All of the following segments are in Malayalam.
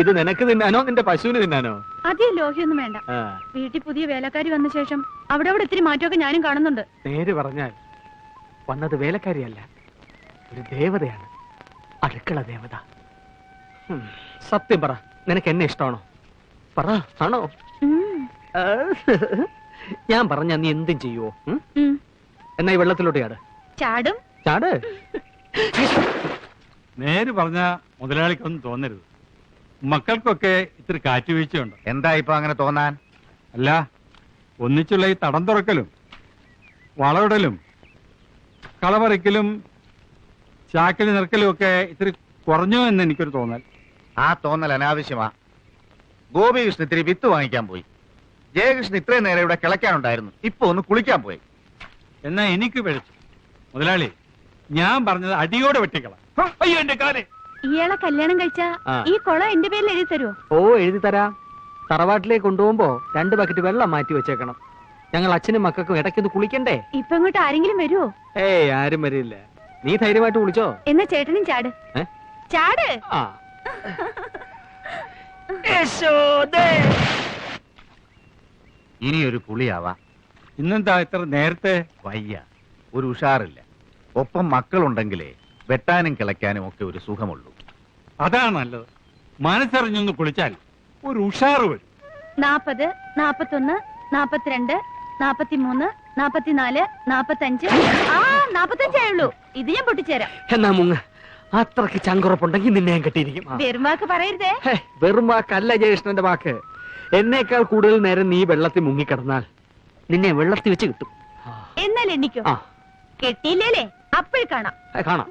ഇത് നിനക്ക് തിന്നാനോ നിന്റെ പശുവിന് തിന്നാനോ? അധികം ലോഹ്യൊന്നും വേണ്ട. വീട്ടിൽ പുതിയ വേലക്കാരി വന്ന ശേഷം അവിടെ ഇത്തിരി മാറ്റമൊക്കെ ഞാനും കാണുന്നുണ്ട്. നേര് പറഞ്ഞാൽ വന്നത് വേലക്കാരിയല്ല, ഒരു ദേവതയാണ്, അടുക്കള ദേവത. സത്യം പറ, നിനക്ക് എന്നെ ഇഷ്ടമാണോ? പറ, ആണോ? ഞാൻ പറഞ്ഞ നീ എന്തും ചെയ്യുവോ? എന്നാ ഈ വെള്ളത്തിലോട്ട് ചാടും. ചാട്. നേര് പറഞ്ഞ മുതലാളിക്കൊന്നും തോന്നരുത്. മക്കൾക്കൊക്കെ ഇത്തിരി കാറ്റുവീഴ്ചയുണ്ട്. എന്താ ഇപ്പൊ അങ്ങനെ തോന്നാൻ? അല്ല, ഒന്നിച്ചുള്ള ഈ തടം തുറക്കലും വളവിടലും കളപറിക്കലും ചാക്കലി നിറക്കലും ഒക്കെ ഇത്തിരി കുറഞ്ഞു എന്ന് എനിക്കൊരു തോന്നൽ. ആ തോന്നൽ അനാവശ്യമാ. ഗോപികൃഷ്ണൻ ഇത്തിരി വിത്ത് വാങ്ങിക്കാൻ പോയി. ജയകൃഷ്ണൻ ഇത്രയും നേരം ഇവിടെ കിളയ്ക്കാനുണ്ടായിരുന്നു, ഇപ്പൊ ഒന്ന് കുളിക്കാൻ പോയി. എന്നാ എനിക്ക് പിഴച്ചു. മുതലാളി, ഞാൻ പറഞ്ഞത് അടിയോടെ വെട്ടിക്കള. അയ്യോ, എന്റെ കാല്. ഇയാളെ കല്യാണം കഴിച്ച ഈ കുളം എന്റെ പേരിൽ എഴുതി തരുമോ? ഓ, എഴുതി തരാം. തറവാട്ടിലേക്ക് കൊണ്ടുപോകുമ്പോ 2 ബക്കറ്റ് വെള്ളം മാറ്റി വെച്ചേക്കണം. ഞങ്ങൾ അച്ഛനും മക്കൾക്കും ഇടയ്ക്കൊന്ന് കുളിക്കണ്ടേ? ഇപ്പൊ ഇങ്ങോട്ട് ആരെങ്കിലും വരുമോ? ഏയ്, ആരും വരില്ല. നീ ധൈര്യമായിട്ട് കുളിച്ചോ. എന്നാ ചേട്ടനും ചാട്. ചാട്. ഇനിയൊരു കുളിയാവാ. ഇന്നെന്താ ഇത്ര നേരത്തെ? വയ്യ, ഒരു ഉഷാറില്ല. ഒപ്പം മക്കളുണ്ടെങ്കിലേ വെട്ടാനും കിളയ്ക്കാനും ഒക്കെ ഒരു സുഖമുള്ളൂ. അതാണ് നല്ലത്. മനസ്സറിഞ്ഞൊന്ന് കുളിച്ചാൽ ഒരു ഉഷാറ് വരും. 40, 41, 42, 43, 44, 45. 45 ആയുള്ളൂ. ഇത് ഞാൻ പൊട്ടിച്ചേരാം. എന്നാ മുങ്ങ. അത്രക്ക് ചങ്കുറപ്പുണ്ടെങ്കിൽ നിന്നെ ഞാൻ കെട്ടിയിരിക്കും. വെറും വാക്ക് പറയരുതേ. വെറും വാക്കല്ല ജയകൃഷ്ണന്റെ വാക്ക്. എന്നേക്കാൾ കൂടുതൽ നേരം നീ വെള്ളത്തിൽ മുങ്ങിക്കിടന്നാൽ നിന്നെ വെള്ളത്തിൽ വെച്ച് കിട്ടും. എന്നാൽ എണ്ണിക്കോ. കെട്ടിയില്ലേ? അപ്പോൾ കാണാം. കാണാം.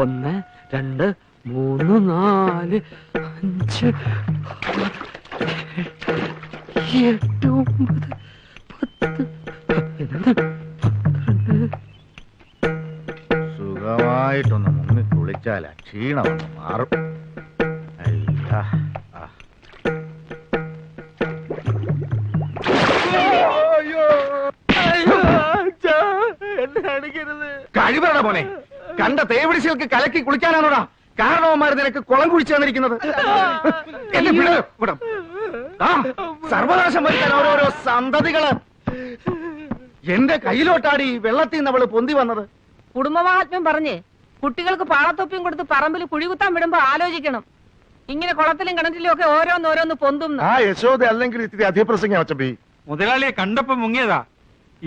1, 2, 3, 4, 5, 7, 8, 9, 10. സുഖമായിട്ടൊന്ന് മുങ്ങി കുളിച്ചാൽ ക്ഷീണമൊന്ന് മാറും. കഴിവറ മോനെ, കണ്ട തേവിടിശകൾക്ക് കലക്കി കുളിക്കാനാണോടാ കാരണവന്മാർ നിനക്ക് കുളം കുഴിച്ചു തന്നിരിക്കുന്നത്? സർവനാശം വരുത്താൻ ഓരോരോ സന്തതികള്. എന്റെ കയ്യിലോട്ടാടി വെള്ളത്തിൽ നിന്ന് അവള് പൊന്തി വന്നത്. കുടുംബമാഹാത്മ്യം പറഞ്ഞ് കുട്ടികൾക്ക് പാളത്തൊപ്പിയും കൊടുത്ത് പറമ്പിൽ കുഴികുത്താൻ വിടുമ്പോ ആലോചിക്കണം. ഇങ്ങനെ കുളത്തിലും കിണറ്റിലും ഒക്കെ ഓരോന്നോരോന്ന് പൊന്തും. ആ യശോദ അല്ലെങ്കിൽ ഇത്തിരി അധിപ്രസംഗം അച്ചമ്പി. മുതലാളിയെ കണ്ടപ്പോ മുങ്ങിയതാ.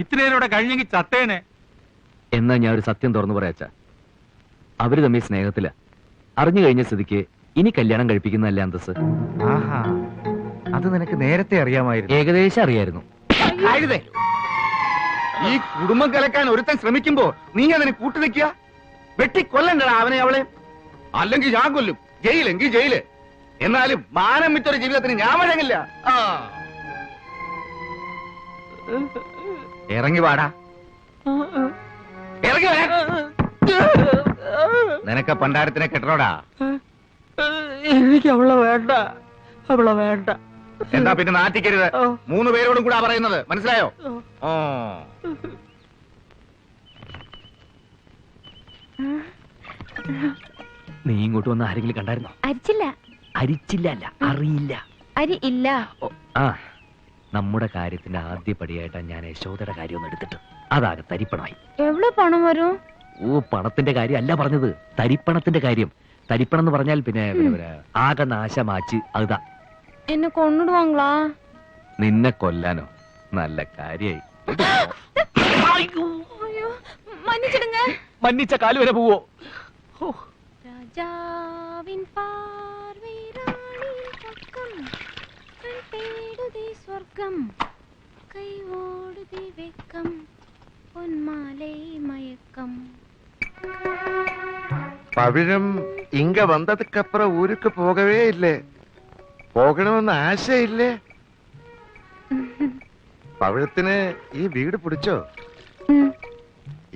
ഇത്രയേരോടെ കഴിഞ്ഞെങ്കിൽ ചത്തേനെ. എന്നാ ഞാൻ ഒരു സത്യം തുറന്നു പറയാച്ച, അവര് തമ്മിൽ സ്നേഹത്തില. അറിഞ്ഞു കഴിഞ്ഞ സ്ഥിതിക്ക് ഇനി കല്യാണം കഴിപ്പിക്കുന്നതല്ല അന്തസ്. ആഹാ, അത് നിനക്ക് നേരത്തെ അറിയാമായിരുന്നു? ഏകദേശം അറിയായിരുന്നു. ഈ കുടുംബം കലക്കാൻ ഒരുത്തൻ ശ്രമിക്കുമ്പോ നീ അതിന് കൂട്ടു നിൽക്കുക. വെട്ടിക്കൊല്ലണ്ടടാ അവനെ അവളെ. അല്ലെങ്കിൽ ഞാൻ കൊല്ലും. ജയിലെങ്കിൽ ജയില്. എന്നാലും മാനം വിറ്റൊരു ജീവിതത്തിന് ഞാൻ വഴങ്ങില്ല. ഇറങ്ങി വാടാ, ഇറങ്ങി വരാ. നിനക്ക് പണ്ടാരത്തിനെ കെട്ടണോടാ. എനിക്ക് അവളെ വേണ്ട, അവളെ വേണ്ട. എന്താ പിന്നെ നാട്ടിക്കരുത്. 3 പേരോടും കൂടാ പറയുന്നത്, മനസ്സിലായോ? നീ ഇങ്ങോട്ട് വന്ന് ആരെങ്കിലും കണ്ടായിരുന്നോ? അരിച്ചില്ല. അരിച്ചില്ല അല്ല, അറിയില്ല. അരി ഇല്ല. ആ, നമ്മുടെ കാര്യത്തിന്റെ ആദ്യ പടിയായിട്ടാണ് ഞാൻ യശോദയുടെ കാര്യം ഒന്ന് എടുത്തിട്ട് അതാകെ തരിപ്പണമായി. എവിടെ പണം വരും? ഓ, പണത്തിന്റെ കാര്യം അല്ല പറഞ്ഞത്, തരിപ്പണത്തിന്റെ കാര്യം. തരിപ്പണം എന്ന് പറഞ്ഞാൽ പിന്നെ ആകെ നാശമാച്ച്. അതാ എന്നെ കൊണ്ടിടുവാങ്ങളാ. നിന്നെ കൊല്ലാനോ? നല്ല കാര്യായി. മന്നിച്ചിടുങ്ങ. മന്നിച്ച കാല് വരെ പോവോ? രാജാവിൻ പാർവീരാണി പക്കം തേടുതി സ്വർഗം കൈവോടുതി വെക്കം പൊന്മാലൈ മയക്കം. പവിഴം ഇങ്ക വന്നതുക്കപ്പുറം ഊருக்கு പോകവേ ഇല്ലേ? പോകണമെന്ന് ആശയില്ലേ? പവിഴത്തിന് ഈ വീട് പിടിച്ചോ?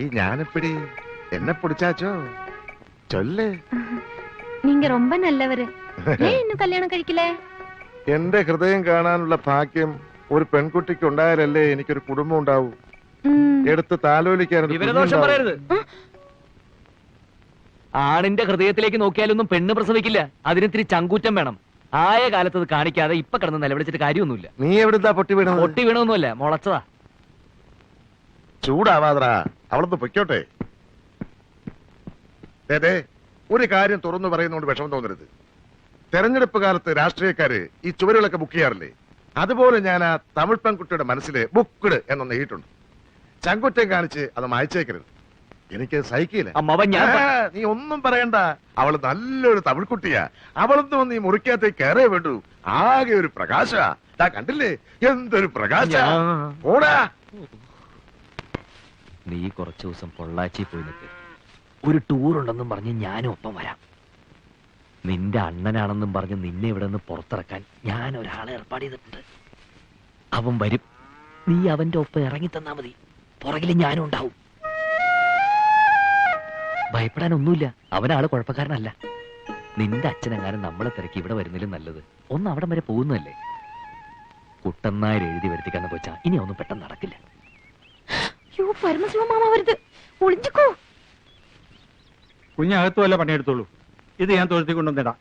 ഈ ஞானப்பிடி என்ன பிடிச்சாச்சோ சொல்லு. நீங்க ரொம்ப நல்லவரு. ஏன் இன்னும் கல்யாணம் കഴിക്കില്ലേ? എന്റെ ഹൃദയം കാണാനുള്ള ഭാഗ്യം ഒരു പെൺകുട്ടിക്ക് ഉണ്ടായാലല്ലേ എനിക്കൊരു കുടുംബം ഉണ്ടാവൂ. എടുത്ത് താലോലിക്കാൻ. വിവരദോഷം പറയരുത്. ആണിന്റെ ഹൃദയത്തിലേക്ക് നോക്കിയാലൊന്നും പെണ്ണ് പ്രസവിക്കില്ല. അതിനിത്തിരി ചങ്കൂറ്റം വേണം. ആയ കാലത്ത് അത് കാണിക്കാതെ ഇപ്പൊ കിടന്ന് നിലവിളിച്ചിട്ട് കാര്യമൊന്നുമില്ല. നീ എവിടുന്നാ പൊട്ടി വീണത്? പൊട്ടി വീണൊന്നുമല്ല, മുളച്ചതാ. ചൂടാവാതറാ, അവളൊന്ന് പൊയ്ക്കോട്ടെ. അതെ, ഒരു കാര്യം തുറന്നു പറയുന്നതുകൊണ്ട് വിഷമം തോന്നരുത്. തെരഞ്ഞെടുപ്പ് കാലത്ത് രാഷ്ട്രീയക്കാര് ഈ ചുവരുകളൊക്കെ ബുക്ക് ചെയ്യാറില്ലേ? അതുപോലെ ഞാൻ ആ തമിഴ് പെൺകുട്ടിയുടെ മനസ്സില് ബുക്ക്ഡ് എന്നൊന്ന് എഴുതിയിട്ടുണ്ട്. ചങ്കുറ്റം കാണിച്ച് അത് മായച്ചേക്കരുത്. എനിക്ക് സഹിക്കില്ല. അമ്മാവൻ ഞാൻ നീ ഒന്നും പറയണ്ട. അവള് നല്ലൊരു തമിഴ് കുട്ടിയാ. അവളൊന്നും വന്ന് ഈ മുറിക്കകത്തേക്ക് കയറേ വേണ്ടു. ആകെ ഒരു പ്രകാശ. കണ്ടില്ലേ എന്തൊരു പ്രകാശ. ഓടാ. നീ കുറച്ചു ദിവസം പൊള്ളാച്ചി പോയി നിൽക്ക്. ഒരു ടൂർ ഉണ്ടെന്നും പറഞ്ഞ് ഞാനും ഒപ്പം വരാം. നിന്റെ അണ്ണനാണെന്നും പറഞ്ഞ് നിന്നെ ഇവിടെ നിന്ന് പുറത്തിറക്കാൻ ഞാൻ ഒരാളെ ഏർപ്പാട് ചെയ്തിട്ടുണ്ട്. അവൻ വരും. നീ അവന്റെ ഒപ്പം ഇറങ്ങി തന്നാ മതി. പുറകിൽ ഞാനും ഉണ്ടാവും. ഭയപ്പെടാനൊന്നുമില്ല. അവനാള് കുഴപ്പക്കാരനല്ല. നിന്റെ അച്ഛനെങ്ങാനും നമ്മളെ തിരക്കി ഇവിടെ വരുന്നതിലും നല്ലത് ഒന്ന് അവിടം വരെ പോകുന്നതല്ലേ. കുട്ടന്നായർ എഴുതി വരുത്തിക്കാന്ന് വെച്ചാ ഇനി ഒന്നും പെട്ടെന്ന് നടക്കില്ല. പരമശിവമാമ വരുത്, ഒളിഞ്ഞിക്കോ. കുഞ്ഞകത്തു വല്ല പണിയെടുത്തോളൂ. ഇത് ഞാൻ തൊഴുത്തി കൊണ്ടുവന്നിടാം.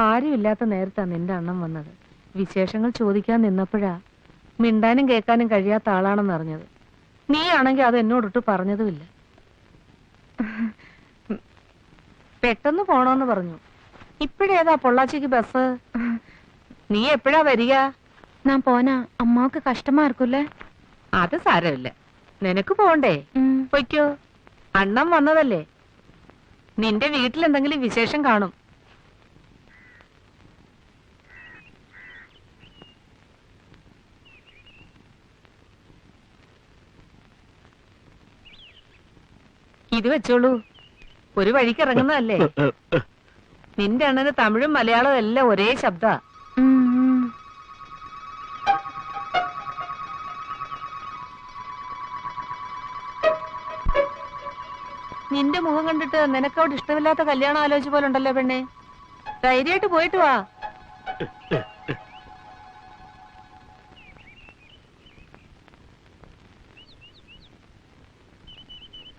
ആരുമില്ലാത്ത നേരത്താ നിന്റെ അണ്ണം വന്നത്. വിശേഷങ്ങൾ ചോദിക്കാൻ നിന്നപ്പോഴാ മിണ്ടാനും കേൾക്കാനും കഴിയാത്ത ആളാണെന്ന് അറിഞ്ഞത്. നീ ആണെങ്കിൽ അത് എന്നോടിട്ട് പറഞ്ഞതുമില്ല. പെട്ടെന്ന് പോണോന്ന് പറഞ്ഞു. ഇപ്പഴേതാ പൊള്ളാച്ചിക്ക് ബസ്? നീ എപ്പോഴാ വരിക? ഞാൻ പോനാ അമ്മാക്ക് കഷ്ടമാ ഇരിക്കൂല്ലേ? അത് സാരമില്ല, നിനക്ക് പോണ്ടേ? പൊയ്ക്കോ. അണ്ണം വന്നതല്ലേ. നിന്റെ വീട്ടിൽ എന്തെങ്കിലും വിശേഷം കാണും. ഇത് വെച്ചോളൂ, ഒരു വഴിക്ക് ഇറങ്ങുന്നതല്ലേ. നിന്റെ അണ്ണന് തമിഴും മലയാളവും എല്ലാം ഒരേ ശബ്ദ. നിന്റെ മുഖം കണ്ടിട്ട് നിനക്കവിടെ ഇഷ്ടമില്ലാത്ത കല്യാണം ആലോചിച്ച പോലെ ഉണ്ടല്ലോ പെണ്ണെ. ധൈര്യമായിട്ട് പോയിട്ട് വാ.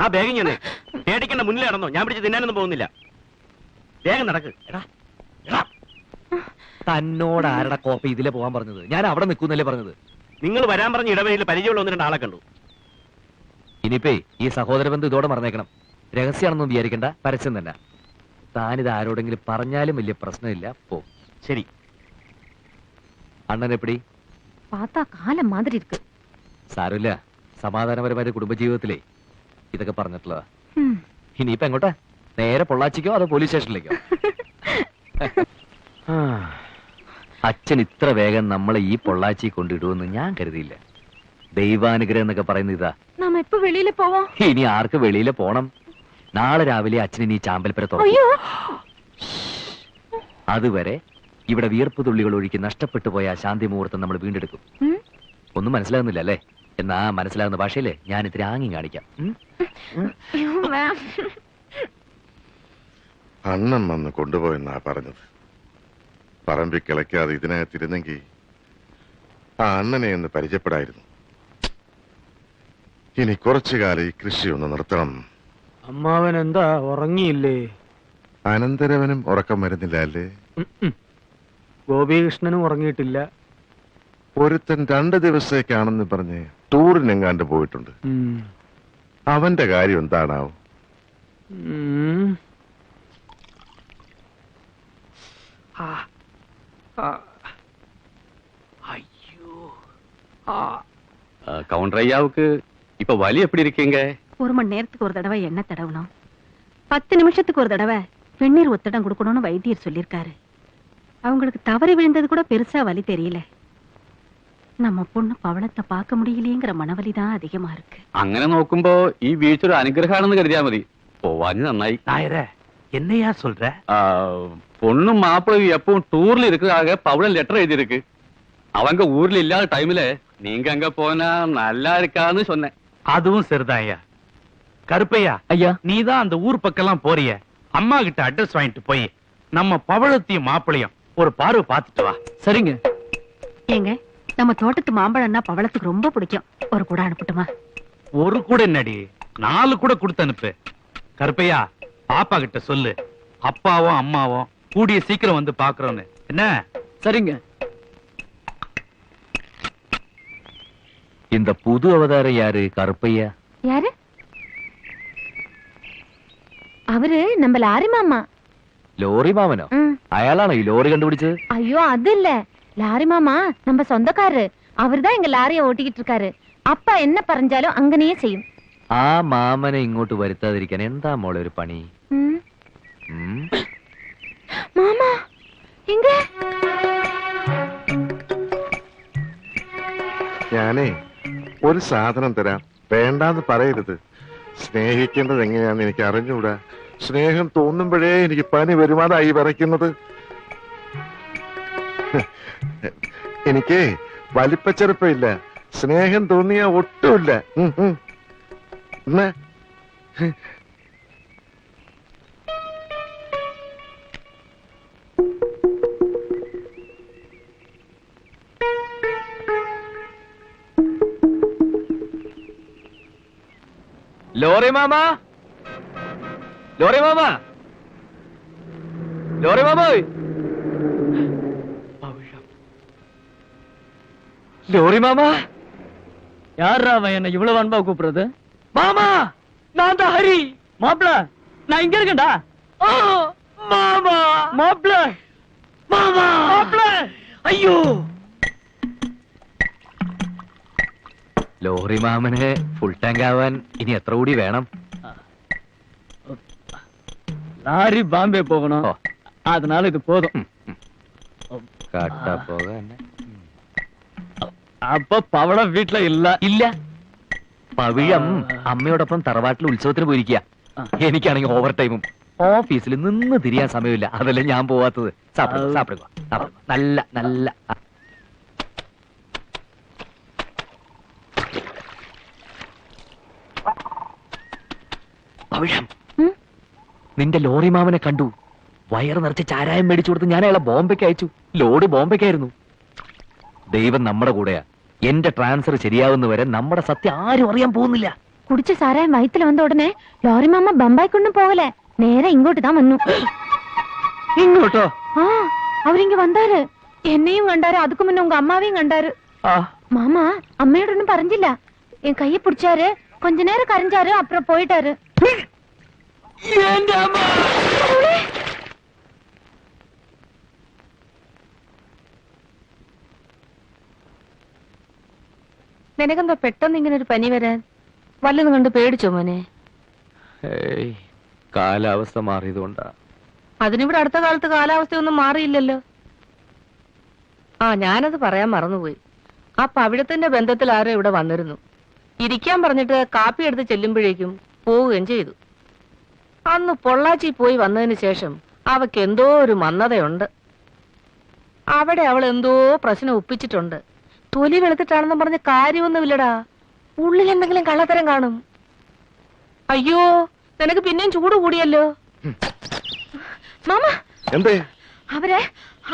ആ ബാഗ് ഞാൻ പേടിക്കണ്ട, മുന്നിൽ നടന്നോ. ഞാൻ പിടിച്ച് തിന്നാനൊന്നും പോകുന്നില്ല. വേഗം നടക്ക്. തന്നോട് ആരുടെ കോപ്പ ഇതിലെ പോകാൻ പറഞ്ഞത്? ഞാൻ അവിടെ നിൽക്കുന്നല്ലേ പറഞ്ഞത്. നിങ്ങൾ വരാൻ പറഞ്ഞ ഇടവഴിയിൽ പരിചയമുള്ള 1-2 ആളെ കണ്ടു. ഇനിയിപ്പേ ഈ സഹോദര ബന്ധം ഇതോടെ മറന്നേക്കണം. രഹസ്യമാണെന്നും വിചാരിക്കണ്ട, പരസ്യം തന്നെ. താനിത് ആരോടെങ്കിലും പറഞ്ഞാലും വലിയ പ്രശ്നമില്ല. പോ. ശരി. അണ്ണൻ എപ്പടി? പാത്താ കാലം മാതിരി ഇരിക്ക്. സാരമില്ല, സമാധാനപരമായ കുടുംബജീവിതത്തിലേ ഇതൊക്കെ പറഞ്ഞിട്ടുള്ളതാ. ഇനിയിപ്പോ എങ്ങോട്ടാ? നേരെ പൊള്ളാച്ചിക്കോ അതോ പോലീസ് സ്റ്റേഷനിലേക്കോ? അച്ഛൻ ഇത്ര വേഗം നമ്മളെ ഈ പൊള്ളാച്ചി കൊണ്ടിടുമെന്ന് ഞാൻ കരുതിയില്ല. ദൈവാനുഗ്രഹം എന്നൊക്കെ പറയുന്ന ഇതാ. നാം എപ്പോ വെളിയില് പോവാ? ഇനി ആർക്ക് വെളിയിൽ പോണം? നാളെ രാവിലെ അച്ഛൻ ഈ ചാമ്പൽപ്പര തുറക്കും. അതുവരെ ഇവിടെ വിയർപ്പ് തുള്ളികൾ ഒഴുക്കി നഷ്ടപ്പെട്ടു പോയ ശാന്തി മുഹൂർത്തം നമ്മൾ വീണ്ടെടുക്കും. ഒന്നും മനസ്സിലാകുന്നില്ല അല്ലേ? എന്നാ മനസ്സിലാകുന്ന ഭാഷയില് ഞാൻ ഇത്തിരി ആംഗ്യം കാണിക്കാം. അണ്ണൻ വന്ന് കൊണ്ടുപോയെന്നാ പറഞ്ഞത്. പറമ്പിൽ കിളയ്ക്കാതെ ഇതിനകത്തിരുന്നെങ്കിൽ ആ അണ്ണനെ ഒന്ന് പരിചയപ്പെടായിരുന്നു. ഇനി കുറച്ചു കാലം ഈ കൃഷി ഒന്ന് നിർത്തണം. അമ്മാവൻ എന്താ ഉറങ്ങിയില്ലേ? അനന്തരവനും ഉറക്കം വരുന്നില്ല അല്ലേ? ഗോപികൃഷ്ണനും ഉറങ്ങിയിട്ടില്ല. ഒരുത്തൻ 2 ദിവസത്തേക്കാണെന്ന് പറഞ്ഞ് ടൂറിനെങ്ങാണ്ട് പോയിട്ടുണ്ട്. അവന്റെ കാര്യം എന്താണാവും? கவுண்டர் ஐயாவுக்கு இப்ப வலி எப்படி இருக்கீங்க? 1 மணி நேரத்துக்கு ஒரு தடவை எண்ணெய் தடவணும், 10 நிமிஷத்துக்கு ஒரு தடவை வெந்நீர் ஒத்தடம் கொடுக்கணும்னு வைத்தியர் சொல்லியிருக்காரு. அவங்களுக்கு தவறி விழுந்தது கூட பெருசா வலி தெரியல. நம்ம பொண்ணு பவளத்தை பார்க்க முடியலையேங்கிற மனவலி தான் அதிகமா இருக்கு. അങ്ങനെ നോക്കുമ്പോ ഈ വീഴ്ച ഒരു അനുഗ്രഹമാണെന്ന് കരുതിയാ മതി. പോവാഞ്ഞ് നന്നായി. நாயரே, என்னையா சொல்ற? பொண்ணும் மாப்பிள்ளையும் எப்பவும் டூர்ல இருக்கிறதாக பவுளன் லெட்டர் எழுதியிருக்கு. அவங்க ஊர்ல இல்லாத டைம்ல நீங்க அங்க போனா நல்லா இருக்கான்னு சொன்னேன். அதுவும் சரிதான் ஐயா. கருப்பையா, ஐயா, நீதான் அந்த ஊர் பக்கம்லாம் போறிய. அம்மா கிட்ட அட்ரஸ் வாங்கிட்டு போய் நம்ம பவளத்தையும் மாப்பிளையும் ஒரு பார்வை பார்த்துட்டு வா. சரிங்க. ஏங்க நம்ம தோட்டத்து மாம்பழம்னா பவளத்துக்கு ரொம்ப பிடிக்கும். ஒரு கூட அனுப்பட்டுமா? ஒரு கூட என்னடி, 4 கூட கொடுத்து அனுப்பு. கருப்பையா, பாப்பா கிட்ட சொல்லு, அப்பாவும் அம்மாவும் கூடிய சீக்கிரம் வந்து பாக்குறோன்னு. என்ன? சரிங்க. இந்த புது அவதாரம் யாரு? கருப்பையா? யாரு? അവര് நம்ம ലാരി മാമ. ലോറി മാമനോ? അയാളാണോ ഈ ലോറി കണ്ടുപിടിച്ചത്? ஐயோ அது இல்ல, லாரி மாமா நம்ம சொந்தக்காரரு. அவர்தான் எங்க லாரியை ஓட்டிக்கிட்டு இருக்காரு. அப்பா என்ன പറഞ്ഞാലും അങ്ങനെയേ ചെയ്യും. ആ മാമനെ ഇങ്ങോട്ട് വരുത്താതിരിക്കാൻ എന്താ മോളെ ഒരു പണി? മാമാ എങ്ക? ഞാനേ ഒരു സാധനം തരാം, വേണ്ടാന്ന് പറയരുത്. സ്നേഹിക്കേണ്ടത് എങ്ങനെയാന്ന് എനിക്ക് അറിഞ്ഞൂടാ. സ്നേഹം തോന്നുമ്പോഴേ എനിക്ക് പനി വരുമാനായി വിറയ്ക്കുന്നത്. എനിക്ക് വലിപ്പച്ചെറുപ്പമില്ല, സ്നേഹം തോന്നിയ ഒട്ടുമില്ല. എന്നാ lorry mama, lorry mama, lorry mama, lorry mama. யாரா அவன் என்ன இவ்வளவு அன்பா கூப்பிடுறது? மாமா, நான் தான் ஹரி. மாப்ள, நான் இங்க இருக்கேன்டா. மாமா, மாப்ள, மாமா, மாப்ள. ஐயோ, ലോറി മാമന് ഫുൾ ടാങ്ക് ആവാൻ ഇനി എത്ര കൂടി വേണം? லாரி பாம்பே போகணும். அதனால இது போதும். കട്ട പോകാൻ அப்ப பவளம் വീട്ടില ഇല്ല. ഇല്ല. പവിഴം അമ്മയോടൊപ്പം തറവാട്ടിൽ ഉത്സവത്തിന് പോയിരിക്കുക. എനിക്കാണെങ്കിൽ ഓവർ ടൈമും ഓഫീസിൽ നിന്ന് തിരിയാൻ സമയമില്ല. അതല്ലേ ഞാൻ പോവാത്തത്. സാപ്പിടുക നല്ല നല്ല. പവിഴം, നിന്റെ ലോറി മാമനെ കണ്ടു. വയറ് നിറച്ച് ചാരായം മേടിച്ചു കൊടുത്ത് ഞാൻ അയാളെ ബോംബെക്ക് അയച്ചു. ലോഡ് ബോംബെക്കായിരുന്നു. ദൈവം നമ്മുടെ കൂടെയാ. എന്റെ ട്രാൻസ്ഫർ ശരിയാവുന്നവരെ നമ്മുടെ സത്യം ആരും അറിയാൻ പോകുന്നില്ല. കുടിച്ച സാരായം വയറ്റിൽ വന്ന ഉടനെ ലോറി മാമ ബമ്പായിക്കൊണ്ടും പോകലേ, നേരെ ഇങ്ങോട്ട് താൻ വന്നു. ഇങ്ങോട്ടോ? ആ, അവരിങ്ങ വந்தாரு. എന്നെയും കണ്ടാரு, അതുക്ക് മുന്നേ ഉങ്ക അമ്മാവെയും കണ്ടാரு. மாமா அம்மையோடொன்னும் பறஞ்சில்ல. என் கையை பிடிச்சாரு, கொஞ்ச நேரம் கரைஞ்சாரு, அப்புறம் போயிட்டாரு. നിനക്കെന്താ പെട്ടെന്ന് ഇങ്ങനെ ഒരു പനി വരാൻ? വല്ലതും കണ്ട് പേടിച്ചോ മോനെ? കാലാവസ്ഥ മാറിയതുകൊണ്ടാ. അതിനിവിടെ അടുത്ത കാലത്ത് കാലാവസ്ഥയൊന്നും മാറിയില്ലല്ലോ. ആ, ഞാനത് പറയാൻ മറന്നുപോയി. ആ പവിഴത്തിന്റെ ബന്ധത്തിൽ ആരോ ഇവിടെ വന്നിരുന്നു. ഇരിക്കാൻ പറഞ്ഞിട്ട് കാപ്പി എടുത്ത് ചെല്ലുമ്പോഴേക്കും പോവുകയും ചെയ്തു. അന്ന് പൊള്ളാച്ചി പോയി വന്നതിന് ശേഷം അവക്ക് എന്തോ ഒരു മന്ദതയുണ്ട്. അവിടെ അവൾ എന്തോ പ്രശ്നം ഒപ്പിച്ചിട്ടുണ്ട്. തൊലി വെളുത്തിട്ടാണെന്ന് പറഞ്ഞ് കാര്യമൊന്നുമില്ലടാ. ഉള്ളിൽ എന്തെങ്കിലും കള്ളത്തരം കാണും. അയ്യോ, നിനക്ക് പിന്നെയും ചൂട് കൂടിയല്ലോ. മാമ എന്തേ?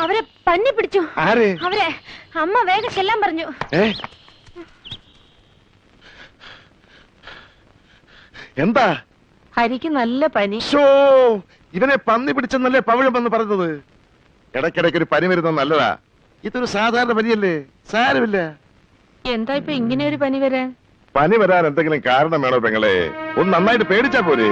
അവരെ പന്നി പിടിച്ചു. ആരെ? അവരെ അമ്മ വേഗം ചെല്ലാൻ പറഞ്ഞു. എന്താ? ഹരിക്ക് നല്ല പനി. ഇവനെ പന്നി പിടിച്ചെന്നല്ലേ പവിഴം എന്ന് പറഞ്ഞത്. ഇടയ്ക്കിടയ്ക്ക് ഒരു പനി വരുന്നത് നല്ലതാ. ഇതൊരു സാധാരണ പനിയല്ലേ, സാരമില്ല. എന്താ ഇപ്പൊ ഇങ്ങനെ ഒരു പനി വരാൻ? പനി വരാൻ എന്തെങ്കിലും കാരണം വേണോ പെങ്ങളെ? ഒന്ന് നന്നായിട്ട് പേടിച്ചാ പോരെ.